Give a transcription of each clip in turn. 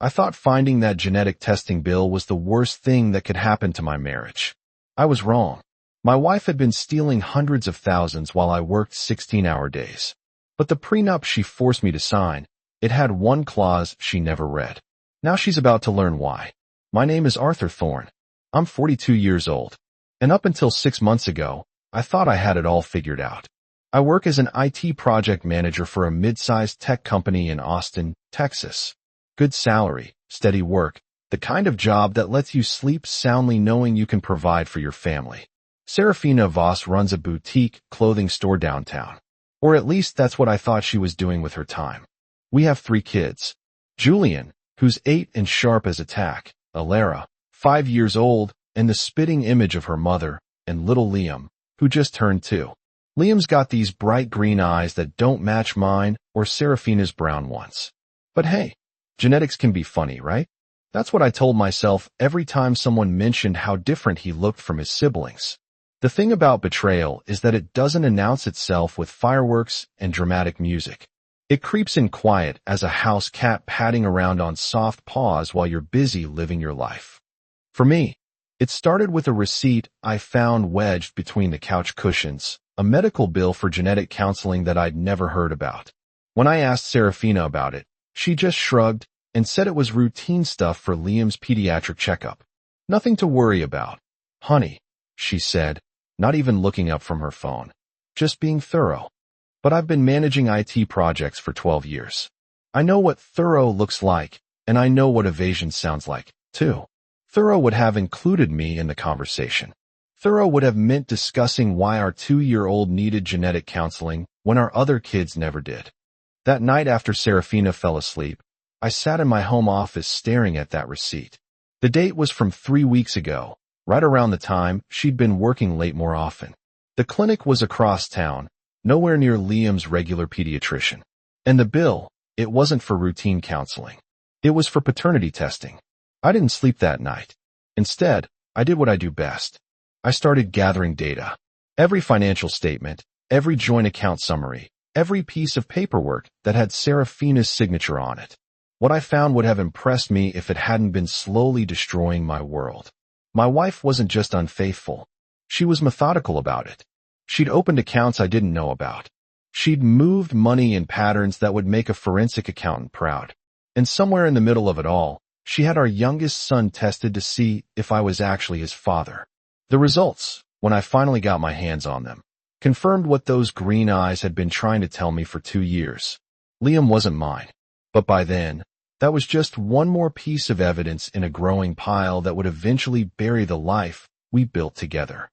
I thought finding that genetic testing bill was the worst thing that could happen to my marriage. I was wrong. My wife had been stealing hundreds of thousands while I worked 16-hour days. But the prenup she forced me to sign, it had one clause she never read. Now she's about to learn why. My name is Arthur Thorne. I'm 42 years old. And up until 6 months ago, I thought I had it all figured out. I work as an IT project manager for a mid-sized tech company in Austin, Texas. Good salary, steady work, the kind of job that lets you sleep soundly knowing you can provide for your family. Serafina Voss runs a boutique clothing store downtown. Or at least that's what I thought she was doing with her time. We have 3 kids. Julian, who's 8 and sharp as a tack, Alara, 5 years old, and the spitting image of her mother, and little Liam, who just turned 2. Liam's got these bright green eyes that don't match mine or Serafina's brown ones. But hey, genetics can be funny, right? That's what I told myself every time someone mentioned how different he looked from his siblings. The thing about Betrayal is that it doesn't announce itself with fireworks and dramatic music. It creeps in quiet as a house cat padding around on soft paws while you're busy living your life. For me, it started with a receipt I found wedged between the couch cushions, a medical bill for genetic counseling that I'd never heard about. When I asked Serafina about it, she just shrugged and said it was routine stuff for Liam's pediatric checkup. Nothing to worry about. Honey, she said, not even looking up from her phone. Just being thorough. But I've been managing IT projects for 12 years. I know what thorough looks like, and I know what evasion sounds like, too. Thorough would have included me in the conversation. Thorough would have meant discussing why our 2-year-old needed genetic counseling when our other kids never did. That night after Serafina fell asleep, I sat in my home office staring at that receipt. The date was from 3 weeks ago, right around the time she'd been working late more often. The clinic was across town, nowhere near Liam's regular pediatrician. And the bill, it wasn't for routine counseling. It was for paternity testing. I didn't sleep that night. Instead, I did what I do best. I started gathering data. Every financial statement, every joint account summary, every piece of paperwork that had Serafina's signature on it. What I found would have impressed me if it hadn't been slowly destroying my world. My wife wasn't just unfaithful. She was methodical about it. She'd opened accounts I didn't know about. She'd moved money in patterns that would make a forensic accountant proud. And somewhere in the middle of it all, she had our youngest son tested to see if I was actually his father. The results, when I finally got my hands on them, confirmed what those green eyes had been trying to tell me for 2 years. Liam wasn't mine. But by then, that was just one more piece of evidence in a growing pile that would eventually bury the life we built together.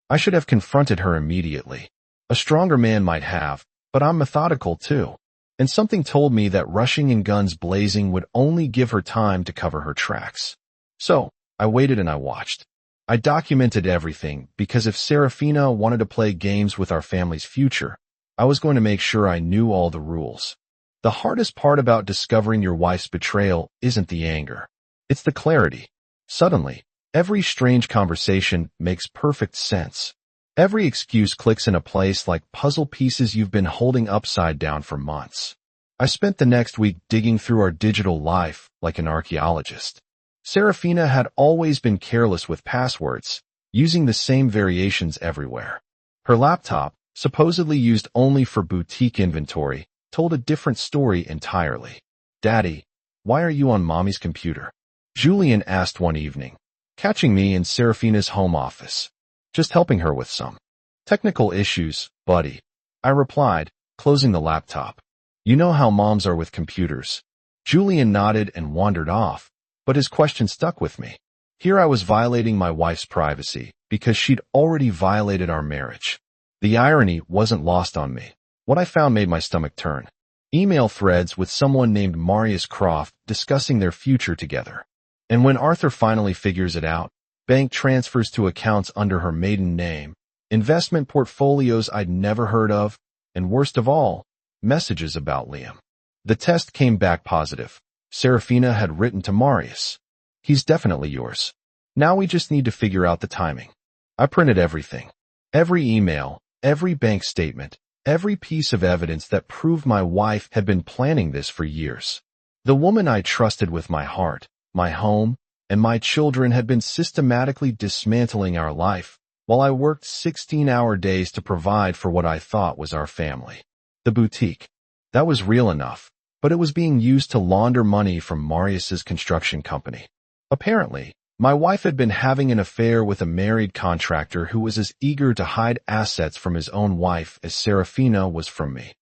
I should have confronted her immediately. A stronger man might have, but I'm methodical too. And something told me that rushing and guns blazing would only give her time to cover her tracks. So, I waited and I watched. I documented everything because if Serafina wanted to play games with our family's future, I was going to make sure I knew all the rules. The hardest part about discovering your wife's betrayal isn't the anger. It's the clarity. Suddenly, every strange conversation makes perfect sense. Every excuse clicks in a place like puzzle pieces you've been holding upside down for months. I spent the next week digging through our digital life like an archaeologist. Serafina had always been careless with passwords, using the same variations everywhere. Her laptop, supposedly used only for boutique inventory, told a different story entirely. "Daddy, why are you on Mommy's computer?" Julian asked one evening, catching me in Serafina's home office. "Just helping her with some technical issues, buddy," I replied, closing the laptop. "You know how moms are with computers." Julian nodded and wandered off, but his question stuck with me. Here I was violating my wife's privacy because she'd already violated our marriage. The irony wasn't lost on me. What I found made my stomach turn. Email threads with someone named Marius Croft discussing their future together. And when Arthur finally figures it out, bank transfers to accounts under her maiden name, investment portfolios I'd never heard of, and worst of all, messages about Liam. The test came back positive. Serafina had written to Marius. "He's definitely yours. Now we just need to figure out the timing." I printed everything. Every email, every bank statement, every piece of evidence that proved my wife had been planning this for years. The woman I trusted with my heart, my home, and my children had been systematically dismantling our life, while I worked 16-hour days to provide for what I thought was our family. The boutique. That was real enough, but it was being used to launder money from Marius's construction company. Apparently, my wife had been having an affair with a married contractor who was as eager to hide assets from his own wife as Serafina was from me.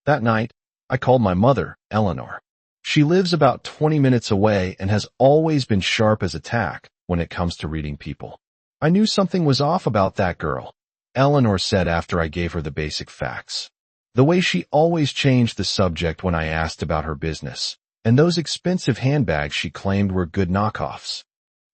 That night, I called my mother, Eleanor. She lives about 20 minutes away and has always been sharp as a tack when it comes to reading people. I knew something was off about that girl, Eleanor said after I gave her the basic facts. The way she always changed the subject when I asked about her business, and those expensive handbags she claimed were good knockoffs.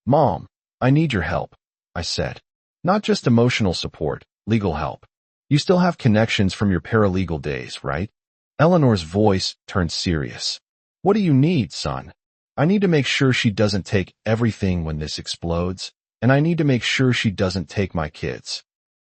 Mom, I need your help, I said. Not just emotional support, legal help. You still have connections from your paralegal days, right? Eleanor's voice turned serious. What do you need, son? I need to make sure she doesn't take everything when this explodes, and I need to make sure she doesn't take my kids.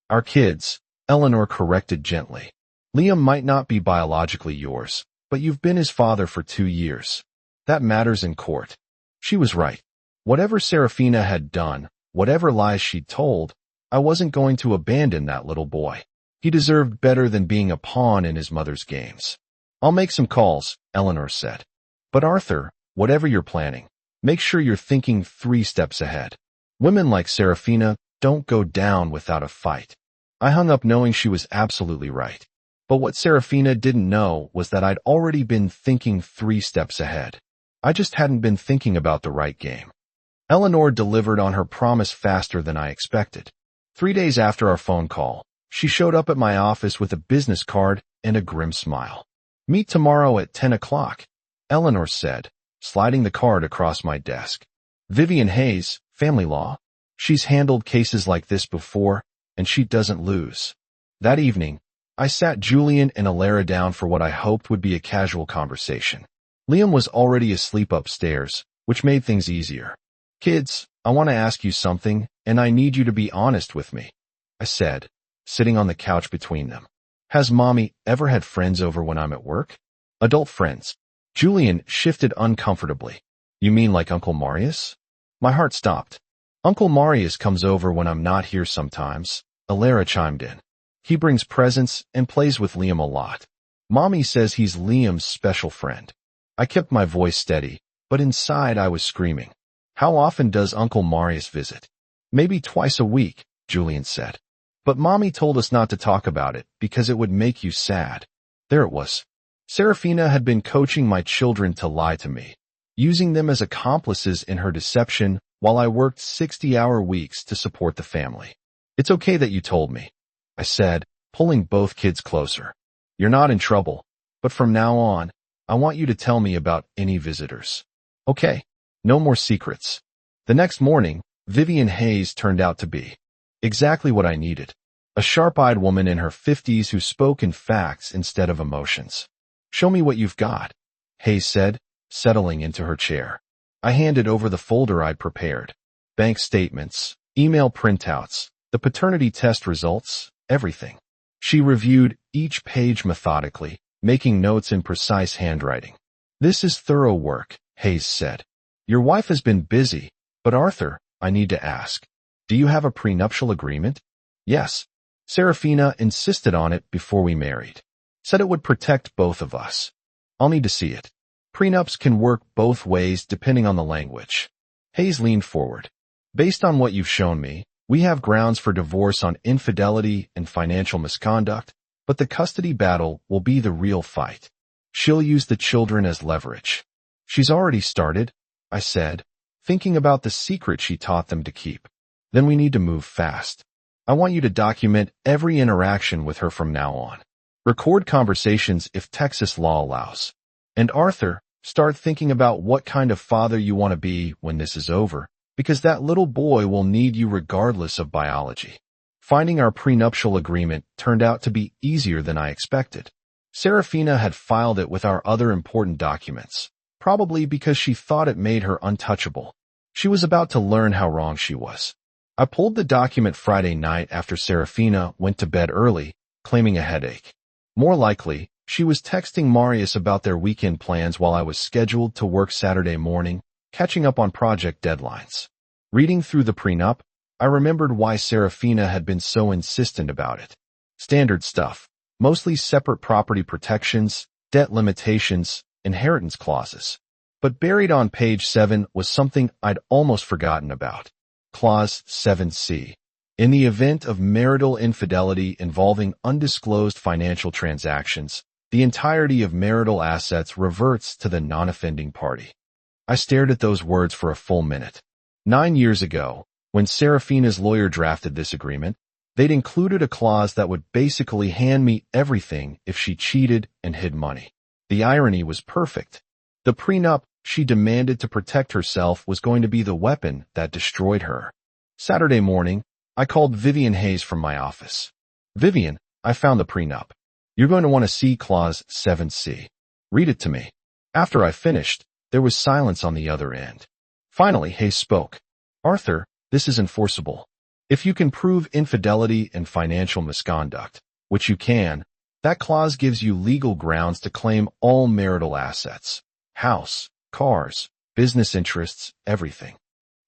Our kids, Eleanor corrected gently. Liam might not be biologically yours, but you've been his father for 2 years. That matters in court. She was right. Whatever Serafina had done, whatever lies she'd told, I wasn't going to abandon that little boy. He deserved better than being a pawn in his mother's games. I'll make some calls, Eleanor said. But Arthur, whatever you're planning, make sure you're thinking 3 steps ahead. Women like Serafina don't go down without a fight. I hung up knowing she was absolutely right. But what Serafina didn't know was that I'd already been thinking 3 steps ahead. I just hadn't been thinking about the right game. Eleanor delivered on her promise faster than I expected. 3 days after our phone call, she showed up at my office with a business card and a grim smile. Meet tomorrow at 10 o'clock, Eleanor said, sliding the card across my desk. Vivian Hayes, family law. She's handled cases like this before, and she doesn't lose. That evening, I sat Julian and Alara down for what I hoped would be a casual conversation. Liam was already asleep upstairs, which made things easier. Kids, I want to ask you something, and I need you to be honest with me, I said, sitting on the couch between them. Has Mommy ever had friends over when I'm at work? Adult friends. Julian shifted uncomfortably. You mean like Uncle Marius? My heart stopped. Uncle Marius comes over when I'm not here sometimes, Alara chimed in. He brings presents and plays with Liam a lot. Mommy says he's Liam's special friend. I kept my voice steady, but inside I was screaming. How often does Uncle Marius visit? Maybe twice a week, Julian said. But Mommy told us not to talk about it because it would make you sad. There it was. Serafina had been coaching my children to lie to me, using them as accomplices in her deception while I worked 60-hour weeks to support the family. It's okay that you told me, I said, pulling both kids closer. You're not in trouble, but from now on, I want you to tell me about any visitors. Okay, no more secrets. The next morning, Vivian Hayes turned out to be exactly what I needed. A sharp-eyed woman in her 50s who spoke in facts instead of emotions. Show me what you've got, Hayes said, settling into her chair. I handed over the folder I'd prepared. Bank statements, email printouts, the paternity test results, everything. She reviewed each page methodically, making notes in precise handwriting. This is thorough work, Hayes said. Your wife has been busy, but Arthur, I need to ask. Do you have a prenuptial agreement? Yes. Serafina insisted on it before we married. Said it would protect both of us. I'll need to see it. Prenups can work both ways depending on the language. Hayes leaned forward. Based on what you've shown me, we have grounds for divorce on infidelity and financial misconduct, but the custody battle will be the real fight. She'll use the children as leverage. She's already started, I said, thinking about the secret she taught them to keep. Then we need to move fast. I want you to document every interaction with her from now on. Record conversations if Texas law allows. And Arthur, start thinking about what kind of father you want to be when this is over, because that little boy will need you regardless of biology. Finding our prenuptial agreement turned out to be easier than I expected. Serafina had filed it with our other important documents, probably because she thought it made her untouchable. She was about to learn how wrong she was. I pulled the document Friday night after Serafina went to bed early, claiming a headache. More likely, She was texting Marius about their weekend plans while I was scheduled to work Saturday morning, catching up on project deadlines. Reading through the prenup, I remembered why Serafina had been so insistent about it. Standard stuff, mostly separate property protections, debt limitations, inheritance clauses. But buried on page 7 was something I'd almost forgotten about. Clause 7C. In the event of marital infidelity involving undisclosed financial transactions, the entirety of marital assets reverts to the non-offending party. I stared at those words for a full minute. 9 years ago, when Serafina's lawyer drafted this agreement, they'd included a clause that would basically hand me everything if she cheated and hid money. The irony was perfect. The prenup she demanded to protect herself was going to be the weapon that destroyed her. Saturday morning, I called Vivian Hayes from my office. Vivian, I found the prenup. You're going to want to see clause 7C. Read it to me. After I finished, there was silence on the other end. Finally, Hayes spoke. Arthur, this is enforceable. If you can prove infidelity and financial misconduct, which you can, that clause gives you legal grounds to claim all marital assets. House, cars, business interests, everything.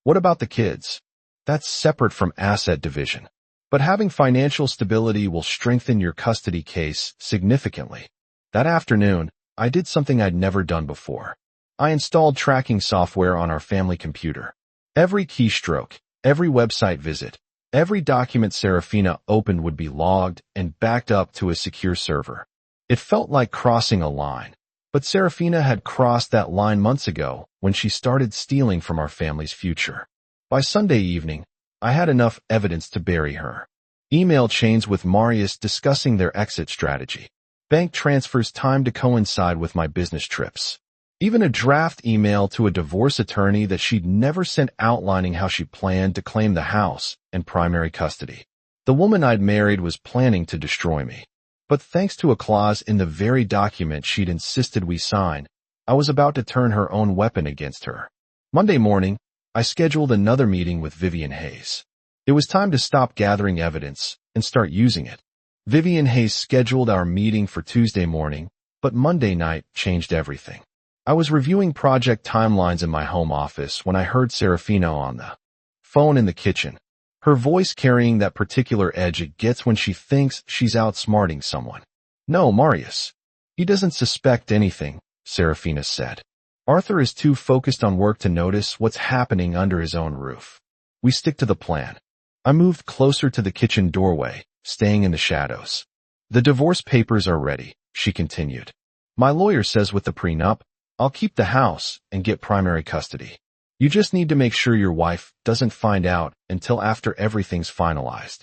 What about the kids? That's separate from asset division. But having financial stability will strengthen your custody case significantly. That afternoon, I did something I'd never done before. I installed tracking software on our family computer. Every keystroke, every website visit, every document Serafina opened would be logged and backed up to a secure server. It felt like crossing a line, but Serafina had crossed that line months ago when she started stealing from our family's future. By Sunday evening, I had enough evidence to bury her. Email chains with Marius discussing their exit strategy. Bank transfers timed to coincide with my business trips. Even a draft email to a divorce attorney that she'd never sent outlining how she planned to claim the house and primary custody. The woman I'd married was planning to destroy me. But thanks to a clause in the very document she'd insisted we sign, I was about to turn her own weapon against her. Monday morning, I scheduled another meeting with Vivian Hayes. It was time to stop gathering evidence and start using it. Vivian Hayes scheduled our meeting for Tuesday morning, but Monday night changed everything. I was reviewing project timelines in my home office when I heard Serafina on the phone in the kitchen, her voice carrying that particular edge it gets when she thinks she's outsmarting someone. No, Marius. He doesn't suspect anything, Serafina said. Arthur is too focused on work to notice what's happening under his own roof. We stick to the plan. I moved closer to the kitchen doorway, staying in the shadows. The divorce papers are ready, she continued. My lawyer says with the prenup, I'll keep the house and get primary custody. You just need to make sure your wife doesn't find out until after everything's finalized.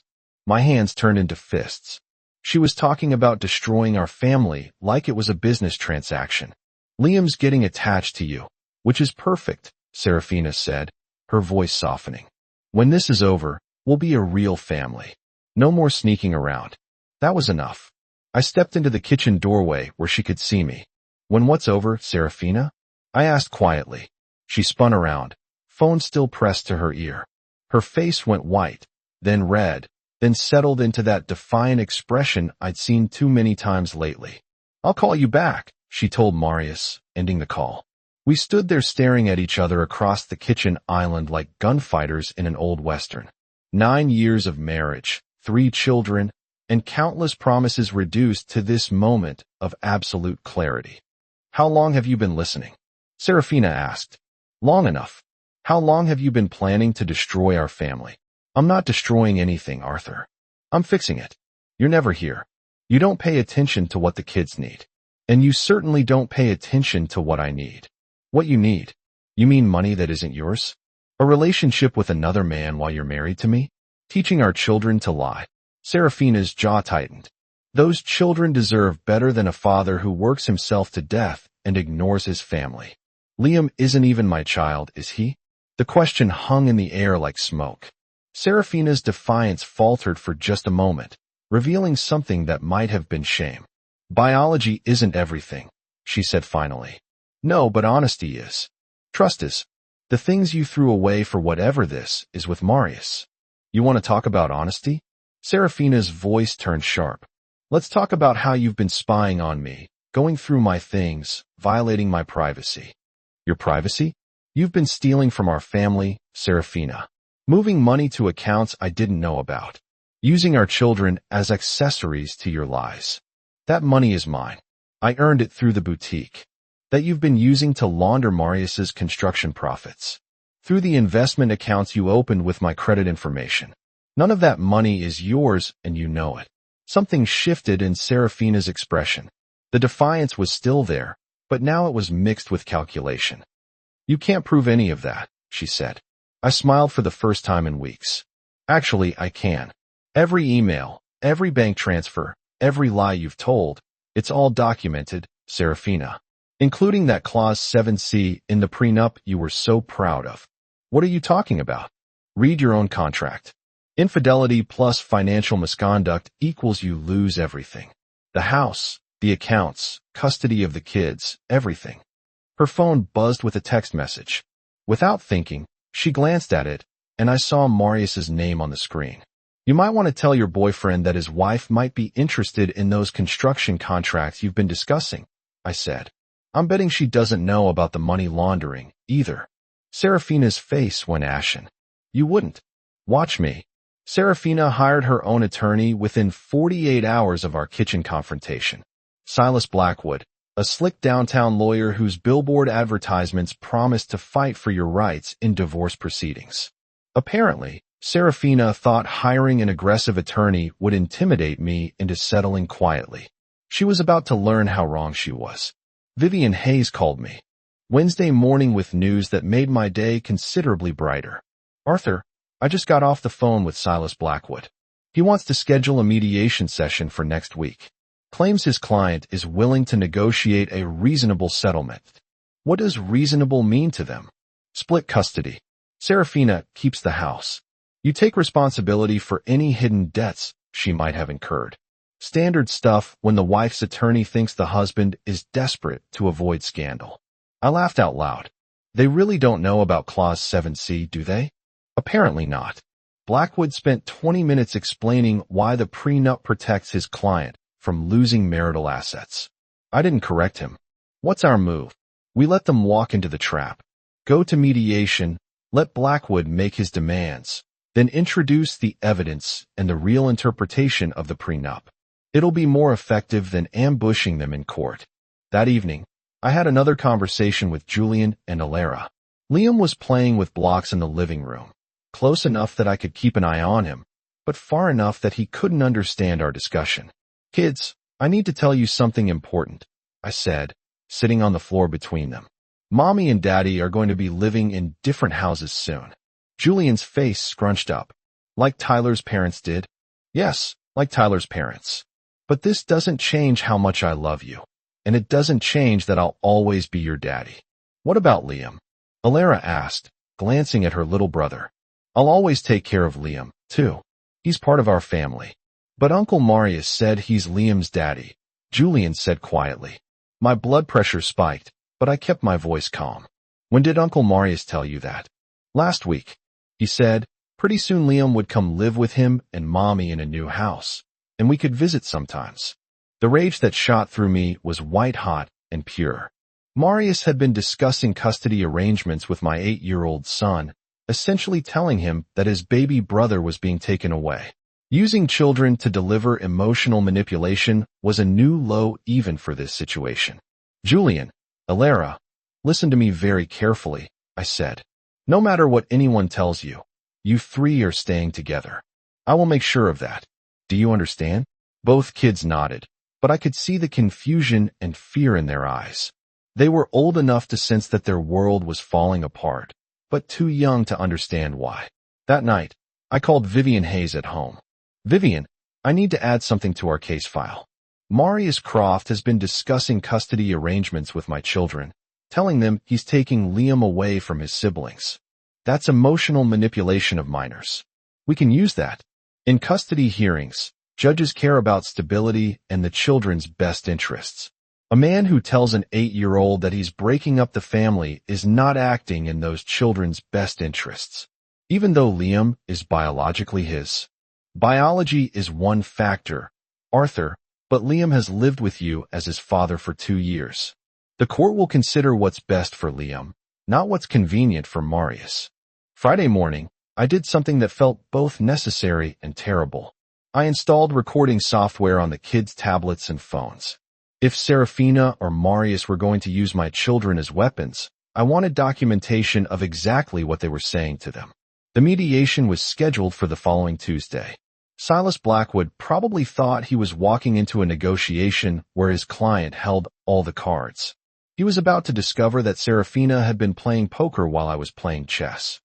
My hands turned into fists. She was talking about destroying our family like it was a business transaction. Liam's getting attached to you, which is perfect, Serafina said, her voice softening. When this is over, we'll be a real family. No more sneaking around. That was enough. I stepped into the kitchen doorway where she could see me. When what's over, Serafina? I asked quietly. She spun around, phone still pressed to her ear. Her face went white, then red, then settled into that defiant expression I'd seen too many times lately. I'll call you back, she told Marius, ending the call. We stood there staring at each other across the kitchen island like gunfighters in an old western. 9 years of marriage, 3 children, and countless promises reduced to this moment of absolute clarity. How long have you been listening? Serafina asked. Long enough. How long have you been planning to destroy our family? I'm not destroying anything, Arthur. I'm fixing it. You're never here. You don't pay attention to what the kids need. And you certainly don't pay attention to what I need. What you need? You mean money that isn't yours? A relationship with another man while you're married to me? Teaching our children to lie? Serafina's jaw tightened. Those children deserve better than a father who works himself to death and ignores his family. Liam isn't even my child, is he? The question hung in the air like smoke. Serafina's defiance faltered for just a moment, revealing something that might have been shame. Biology isn't everything, she said finally. No, but honesty is. Trust is. The things you threw away for whatever this is with Marius. You want to talk about honesty? Serafina's voice turned sharp. Let's talk about how you've been spying on me going through my things, violating my privacy. Your privacy? You've been stealing from our family, Serafina. Moving money to accounts I didn't know about. Using our children as accessories to your lies. That money is mine. I earned it through the boutique. That you've been using to launder Marius's construction profits. Through the investment accounts you opened with my credit information. None of that money is yours, and you know it. Something shifted in Serafina's expression. The defiance was still there, but now it was mixed with calculation. You can't prove any of that, she said. I smiled for the first time in weeks. Actually, I can. Every email, every bank transfer, every lie you've told, it's all documented, Serafina. Including that clause 7C in the prenup you were so proud of. What are you talking about? Read your own contract. Infidelity plus financial misconduct equals you lose everything. The house, the accounts, custody of the kids, everything. Her phone buzzed with a text message. Without thinking, she glanced at it, and I saw Marius's name on the screen. You might want to tell your boyfriend that his wife might be interested in those construction contracts you've been discussing, I said. I'm betting she doesn't know about the money laundering, either. Serafina's face went ashen. You wouldn't. Watch me. Serafina hired her own attorney within 48 hours of our kitchen confrontation. Silas Blackwood, a slick downtown lawyer whose billboard advertisements promised to fight for your rights in divorce proceedings. Apparently, Serafina thought hiring an aggressive attorney would intimidate me into settling quietly. She was about to learn how wrong she was. Vivian Hayes called me Wednesday morning with news that made my day considerably brighter. Arthur, I just got off the phone with Silas Blackwood. He wants to schedule a mediation session for next week. Claims his client is willing to negotiate a reasonable settlement. What does reasonable mean to them? Split custody. Serafina keeps the house. You take responsibility for any hidden debts she might have incurred. Standard stuff when the wife's attorney thinks the husband is desperate to avoid scandal. I laughed out loud. They really don't know about Clause 7C, do they? Apparently not. Blackwood spent 20 minutes explaining why the prenup protects his client from losing marital assets. I didn't correct him. What's our move? We let them walk into the trap. Go to mediation, let Blackwood make his demands, then introduce the evidence and the real interpretation of the prenup. It'll be more effective than ambushing them in court. That evening, I had another conversation with Julian and Alara. Liam was playing with blocks in the living room, close enough that I could keep an eye on him, but far enough that he couldn't understand our discussion. Kids, I need to tell you something important, I said, sitting on the floor between them. Mommy and Daddy are going to be living in different houses soon. Julian's face scrunched up. Like Tyler's parents did? Yes, like Tyler's parents. But this doesn't change how much I love you. And it doesn't change that I'll always be your daddy. What about Liam? Alara asked, glancing at her little brother. I'll always take care of Liam, too. He's part of our family. But Uncle Marius said he's Liam's daddy, Julian said quietly. My blood pressure spiked, but I kept my voice calm. When did Uncle Marius tell you that? Last week. He said, pretty soon Liam would come live with him and Mommy in a new house, and we could visit sometimes. The rage that shot through me was white-hot and pure. Marius had been discussing custody arrangements with my 8-year-old son, essentially telling him that his baby brother was being taken away. Using children to deliver emotional manipulation was a new low even for this situation. Julian, Alara, listen to me very carefully, I said. No matter what anyone tells you, you three are staying together. I will make sure of that. Do you understand? Both kids nodded, but I could see the confusion and fear in their eyes. They were old enough to sense that their world was falling apart, but too young to understand why. That night, I called Vivian Hayes at home. Vivian, I need to add something to our case file. Marius Croft has been discussing custody arrangements with my children, telling them he's taking Liam away from his siblings. That's emotional manipulation of minors. We can use that. In custody hearings, judges care about stability and the children's best interests. A man who tells an 8-year-old that he's breaking up the family is not acting in those children's best interests, even though Liam is biologically his. Biology is one factor, Arthur, but Liam has lived with you as his father for 2 years. The court will consider what's best for Liam, not what's convenient for Marius. Friday morning, I did something that felt both necessary and terrible. I installed recording software on the kids' tablets and phones. If Serafina or Marius were going to use my children as weapons, I wanted documentation of exactly what they were saying to them. The mediation was scheduled for the following Tuesday. Silas Blackwood probably thought he was walking into a negotiation where his client held all the cards. He was about to discover that Serafina had been playing poker while I was playing chess.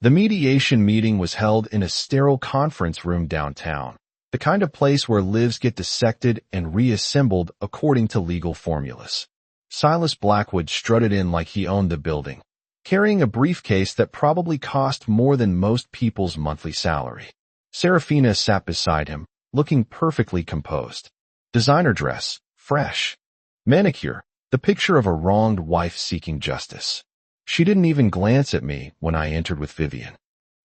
The mediation meeting was held in a sterile conference room downtown, the kind of place where lives get dissected and reassembled according to legal formulas. Silas Blackwood strutted in like he owned the building, carrying a briefcase that probably cost more than most people's monthly salary. Serafina sat beside him, looking perfectly composed. Designer dress, fresh. Manicure, the picture of a wronged wife seeking justice. She didn't even glance at me when I entered with Vivian.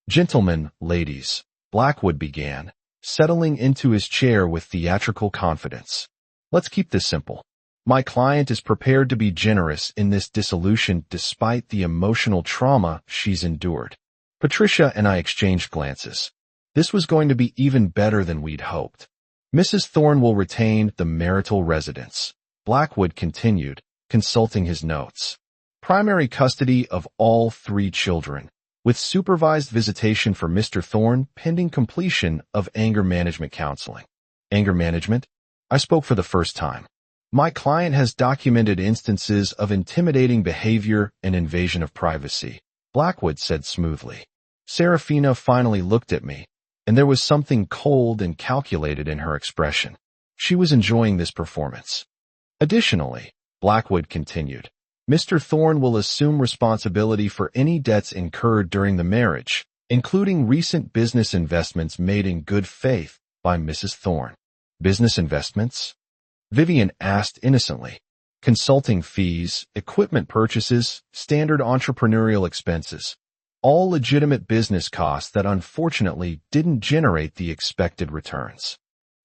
Gentlemen, ladies, Blackwood began, settling into his chair with theatrical confidence. Let's keep this simple. My client is prepared to be generous in this dissolution despite the emotional trauma she's endured. Patricia and I exchanged glances. This was going to be even better than we'd hoped. Mrs. Thorne will retain the marital residence, Blackwood continued, consulting his notes. Primary custody of all 3 children, with supervised visitation for Mr. Thorne pending completion of anger management counseling. Anger management? I spoke for the first time. My client has documented instances of intimidating behavior and invasion of privacy, Blackwood said smoothly. Serafina finally looked at me, and there was something cold and calculated in her expression. She was enjoying this performance. Additionally, Blackwood continued, Mr. Thorne will assume responsibility for any debts incurred during the marriage, including recent business investments made in good faith by Mrs. Thorne. Business investments? Vivian asked innocently. Consulting fees, equipment purchases, standard entrepreneurial expenses. All legitimate business costs that unfortunately didn't generate the expected returns.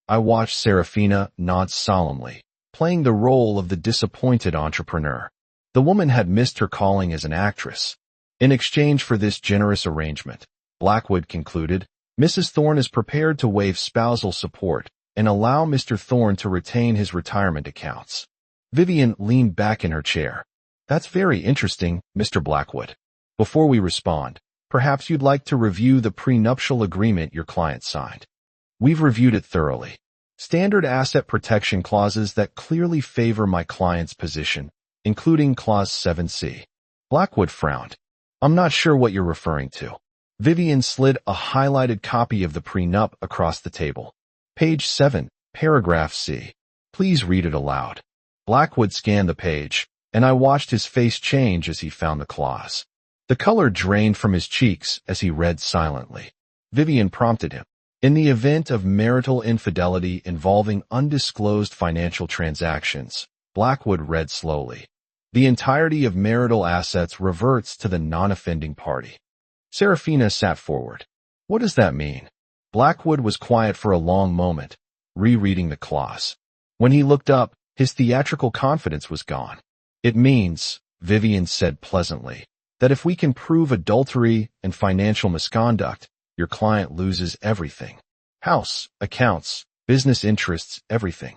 I watched Serafina nod solemnly, playing the role of the disappointed entrepreneur. The woman had missed her calling as an actress. In exchange for this generous arrangement, Blackwood concluded, Mrs. Thorne is prepared to waive spousal support and allow Mr. Thorne to retain his retirement accounts. Vivian leaned back in her chair. That's very interesting, Mr. Blackwood. Before we respond, perhaps you'd like to review the prenuptial agreement your client signed. We've reviewed it thoroughly. Standard asset protection clauses that clearly favor my client's position, including Clause 7C. Blackwood frowned. I'm not sure what you're referring to. Vivian slid a highlighted copy of the prenup across the table. Page 7, paragraph C. Please read it aloud. Blackwood scanned the page, and I watched his face change as he found the clause. The color drained from his cheeks as he read silently. Vivian prompted him. In the event of marital infidelity involving undisclosed financial transactions, Blackwood read slowly. The entirety of marital assets reverts to the non-offending party. Serafina sat forward. What does that mean? Blackwood was quiet for a long moment, rereading the clause. When he looked up, his theatrical confidence was gone. It means, Vivian said pleasantly, that if we can prove adultery and financial misconduct, your client loses everything. House, accounts, business interests, everything.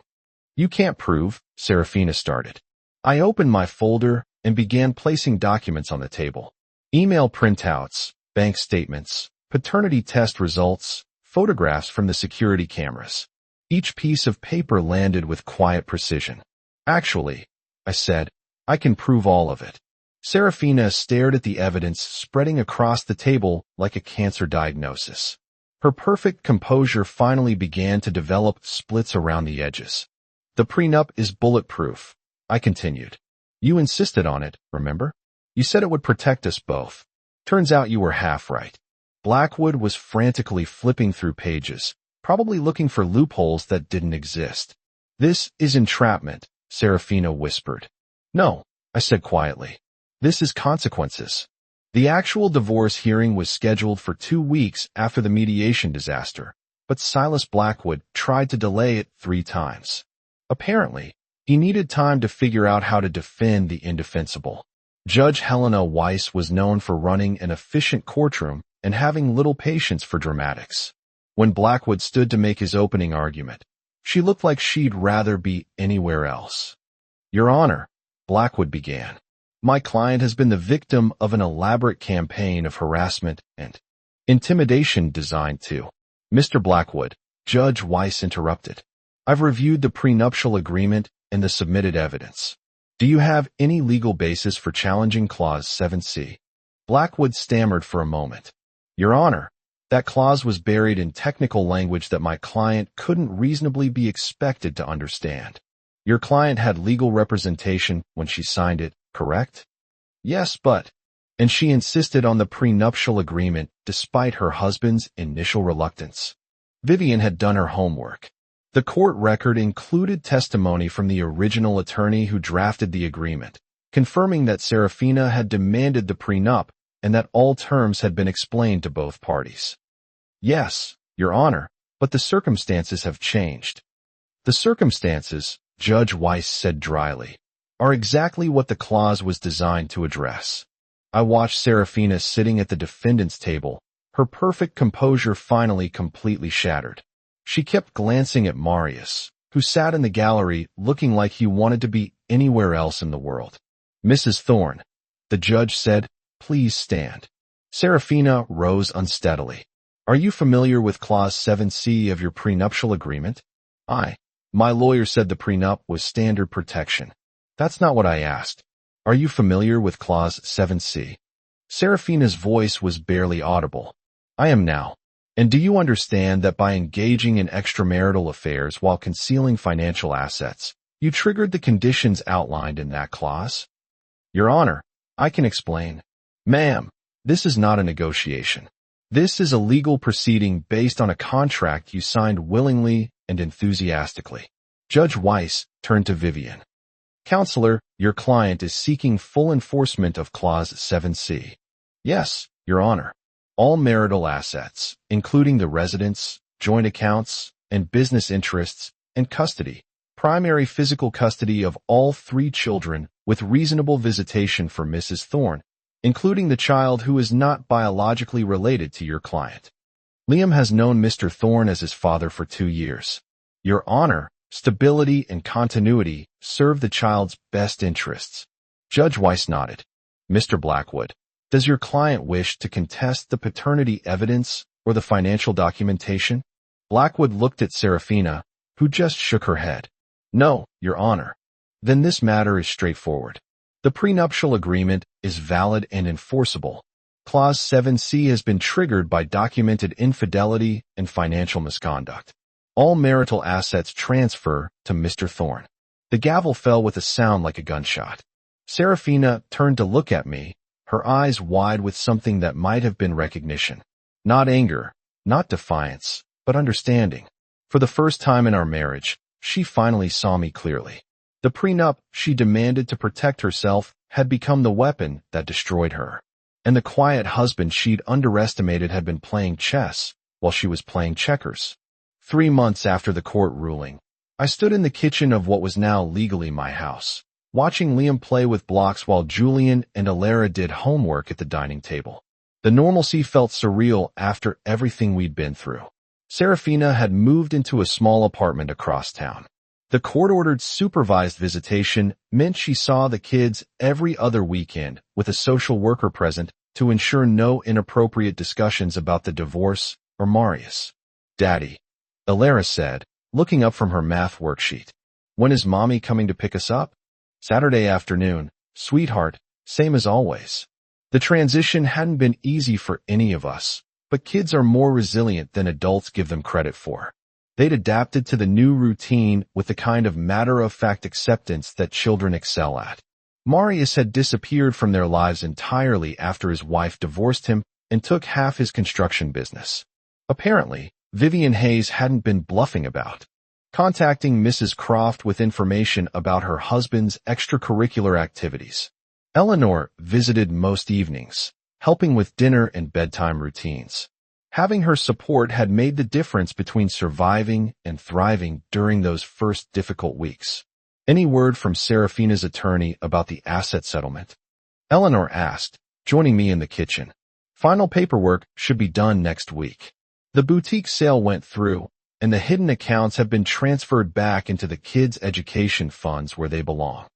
You can't prove, Serafina started. I opened my folder and began placing documents on the table. Email printouts, bank statements, paternity test results, photographs from the security cameras. Each piece of paper landed with quiet precision. Actually, I said, I can prove all of it. Serafina stared at the evidence spreading across the table like a cancer diagnosis. Her perfect composure finally began to develop splits around the edges. The prenup is bulletproof, I continued. You insisted on it, remember? You said it would protect us both. Turns out you were half right. Blackwood was frantically flipping through pages, probably looking for loopholes that didn't exist. This is entrapment, Serafina whispered. No, I said quietly. This is consequences. The actual divorce hearing was scheduled for 2 weeks after the mediation disaster, but Silas Blackwood tried to delay it 3 times. Apparently, he needed time to figure out how to defend the indefensible. Judge Helena Weiss was known for running an efficient courtroom and having little patience for dramatics. When Blackwood stood to make his opening argument, she looked like she'd rather be anywhere else. "Your Honor," Blackwood began, "my client has been the victim of an elaborate campaign of harassment and intimidation designed to—" "Mr. Blackwood," Judge Weiss interrupted, "I've reviewed the prenuptial agreement and the submitted evidence. Do you have any legal basis for challenging Clause 7C? Blackwood stammered for a moment. "Your Honor, that clause was buried in technical language that my client couldn't reasonably be expected to understand. Your client had legal representation when she signed it, correct?" "Yes, but—" "And she insisted on the prenuptial agreement despite her husband's initial reluctance." Vivian had done her homework. The court record included testimony from the original attorney who drafted the agreement, confirming that Serafina had demanded the prenup and that all terms had been explained to both parties. "Yes, Your Honor, but the circumstances have changed." "The circumstances," Judge Weiss said dryly, "are exactly what the clause was designed to address." I watched Serafina sitting at the defendant's table, her perfect composure finally completely shattered. She kept glancing at Marius, who sat in the gallery looking like he wanted to be anywhere else in the world. "Mrs. Thorne," the judge said, "please stand." Serafina rose unsteadily. "Are you familiar with Clause 7C of your prenuptial agreement?" My lawyer said the prenup was standard protection." "That's not what I asked. Are you familiar with Clause 7C? Serafina's voice was barely audible. "I am now. And do you understand that by engaging in extramarital affairs while concealing financial assets, you triggered the conditions outlined in that clause?" "Your Honor, I can explain." "Ma'am, this is not a negotiation. This is a legal proceeding based on a contract you signed willingly and enthusiastically." Judge Weiss turned to Vivian. "Counselor, your client is seeking full enforcement of Clause 7C. "Yes, Your Honor. All marital assets, including the residence, joint accounts, and business interests, and custody, primary physical custody of all 3 children with reasonable visitation for Mrs. Thorne, including the child who is not biologically related to your client. Liam has known Mr. Thorne as his father for 2 years. Your Honor, stability and continuity serve the child's best interests." Judge Weiss nodded. "Mr. Blackwood, does your client wish to contest the paternity evidence or the financial documentation?" Blackwood looked at Serafina, who just shook her head. "No, Your Honor." "Then this matter is straightforward. The prenuptial agreement is valid and enforceable. Clause 7C has been triggered by documented infidelity and financial misconduct. All marital assets transfer to Mr. Thorne." The gavel fell with a sound like a gunshot. Serafina turned to look at me, her eyes wide with something that might have been recognition. Not anger, not defiance, but understanding. For the first time in our marriage, she finally saw me clearly. The prenup she demanded to protect herself had become the weapon that destroyed her. And the quiet husband she'd underestimated had been playing chess while she was playing checkers. 3 months after the court ruling, I stood in the kitchen of what was now legally my house, watching Liam play with blocks while Julian and Alara did homework at the dining table. The normalcy felt surreal after everything we'd been through. Serafina had moved into a small apartment across town. The court-ordered supervised visitation meant she saw the kids every other weekend with a social worker present to ensure no inappropriate discussions about the divorce or Marius. "Daddy," Alara said, looking up from her math worksheet. "When is Mommy coming to pick us up?" "Saturday afternoon, sweetheart, same as always." The transition hadn't been easy for any of us, but kids are more resilient than adults give them credit for. They'd adapted to the new routine with the kind of matter-of-fact acceptance that children excel at. Marius had disappeared from their lives entirely after his wife divorced him and took half his construction business. Apparently, Vivian Hayes hadn't been bluffing about contacting Mrs. Croft with information about her husband's extracurricular activities. Eleanor visited most evenings, helping with dinner and bedtime routines. Having her support had made the difference between surviving and thriving during those first difficult weeks. Any word from Serafina's attorney about the asset settlement? Eleanor asked, joining me in the kitchen. Final paperwork should be done next week. The boutique sale went through, and the hidden accounts have been transferred back into the kids' education funds where they belong.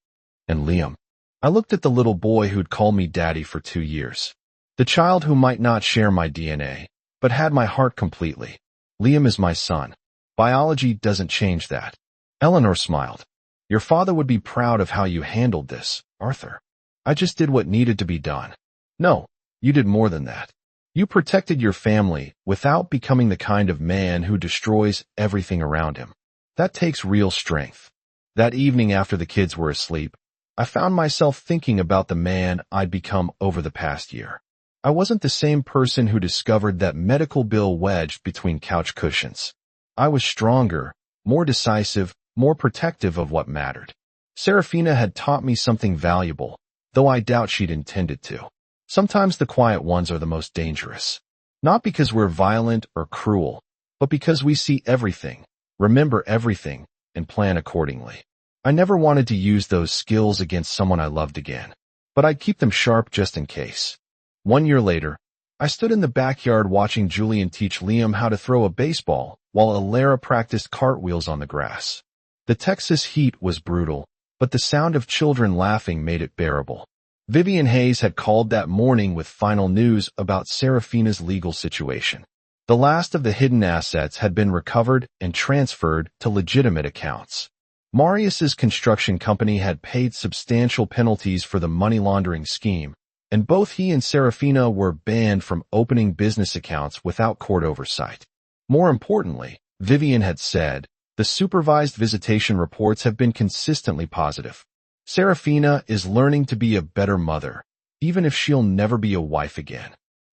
And Liam. I looked at the little boy who'd called me daddy for 2 years. The child who might not share my DNA, but had my heart completely. Liam is my son. Biology doesn't change that. Eleanor smiled. Your father would be proud of how you handled this, Arthur. I just did what needed to be done. No, you did more than that. You protected your family without becoming the kind of man who destroys everything around him. That takes real strength. That evening after the kids were asleep, I found myself thinking about the man I'd become over the past year. I wasn't the same person who discovered that medical bill wedged between couch cushions. I was stronger, more decisive, more protective of what mattered. Serafina had taught me something valuable, though I doubt she'd intended to. Sometimes the quiet ones are the most dangerous. Not because we're violent or cruel, but because we see everything, remember everything, and plan accordingly. I never wanted to use those skills against someone I loved again, but I'd keep them sharp just in case. 1 year later, I stood in the backyard watching Julian teach Liam how to throw a baseball while Alara practiced cartwheels on the grass. The Texas heat was brutal, but the sound of children laughing made it bearable. Vivian Hayes had called that morning with final news about Serafina's legal situation. The last of the hidden assets had been recovered and transferred to legitimate accounts. Marius's construction company had paid substantial penalties for the money laundering scheme, and both he and Serafina were banned from opening business accounts without court oversight. More importantly, Vivian had said, the supervised visitation reports have been consistently positive. Serafina is learning to be a better mother, even if she'll never be a wife again.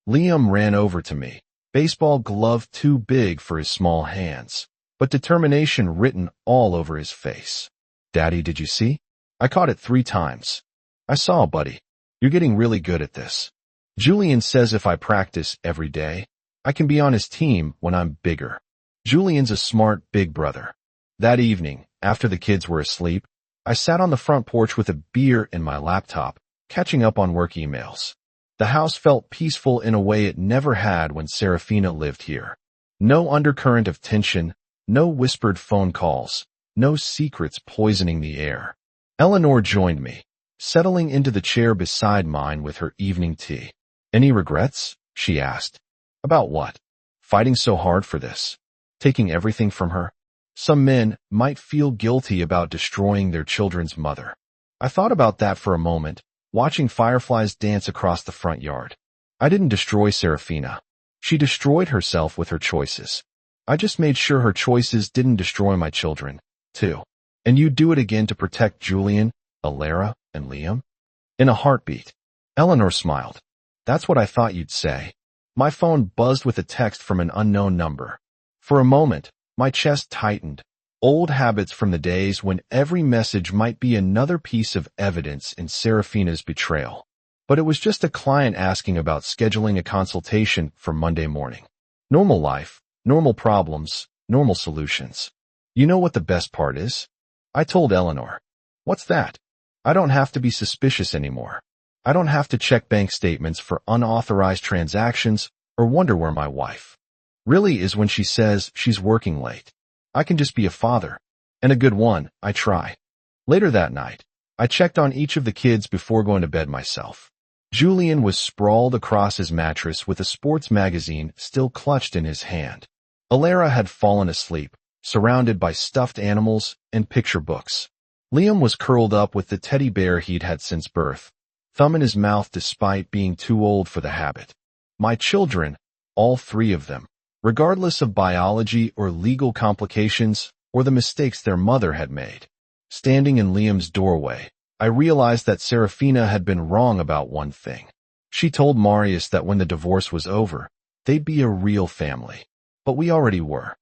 Liam ran over to me, baseball glove too big for his small hands, but determination written all over his face. Daddy, did you see? I caught it 3 times. I saw, buddy. You're getting really good at this. Julian says if I practice every day, I can be on his team when I'm bigger. Julian's a smart big brother. That evening, after the kids were asleep, I sat on the front porch with a beer in my laptop, catching up on work emails. The house felt peaceful in a way it never had when Serafina lived here. No undercurrent of tension, no whispered phone calls, no secrets poisoning the air. Eleanor joined me, settling into the chair beside mine with her evening tea. Any regrets? She asked. About what? Fighting so hard for this? Taking everything from her? Some men might feel guilty about destroying their children's mother. I thought about that for a moment, watching fireflies dance across the front yard. I didn't destroy Serafina. She destroyed herself with her choices. I just made sure her choices didn't destroy my children, too. And you'd do it again to protect Julian, Alara, and Liam? In a heartbeat. Eleanor smiled. That's what I thought you'd say. My phone buzzed with a text from an unknown number. For a moment, my chest tightened. Old habits from the days when every message might be another piece of evidence in Serafina's betrayal. But it was just a client asking about scheduling a consultation for Monday morning. Normal life, normal problems, normal solutions. You know what the best part is? I told Eleanor. What's that? I don't have to be suspicious anymore. I don't have to check bank statements for unauthorized transactions or wonder where my wife really is when she says she's working late. I can just be a father. And a good one, I try. Later that night, I checked on each of the kids before going to bed myself. Julian was sprawled across his mattress with a sports magazine still clutched in his hand. Alara had fallen asleep, surrounded by stuffed animals and picture books. Liam was curled up with the teddy bear he'd had since birth, thumb in his mouth despite being too old for the habit. My children, all 3 of them, regardless of biology or legal complications or the mistakes their mother had made. Standing in Liam's doorway, I realized that Serafina had been wrong about one thing. She told Marius that when the divorce was over, they'd be a real family. But we already were.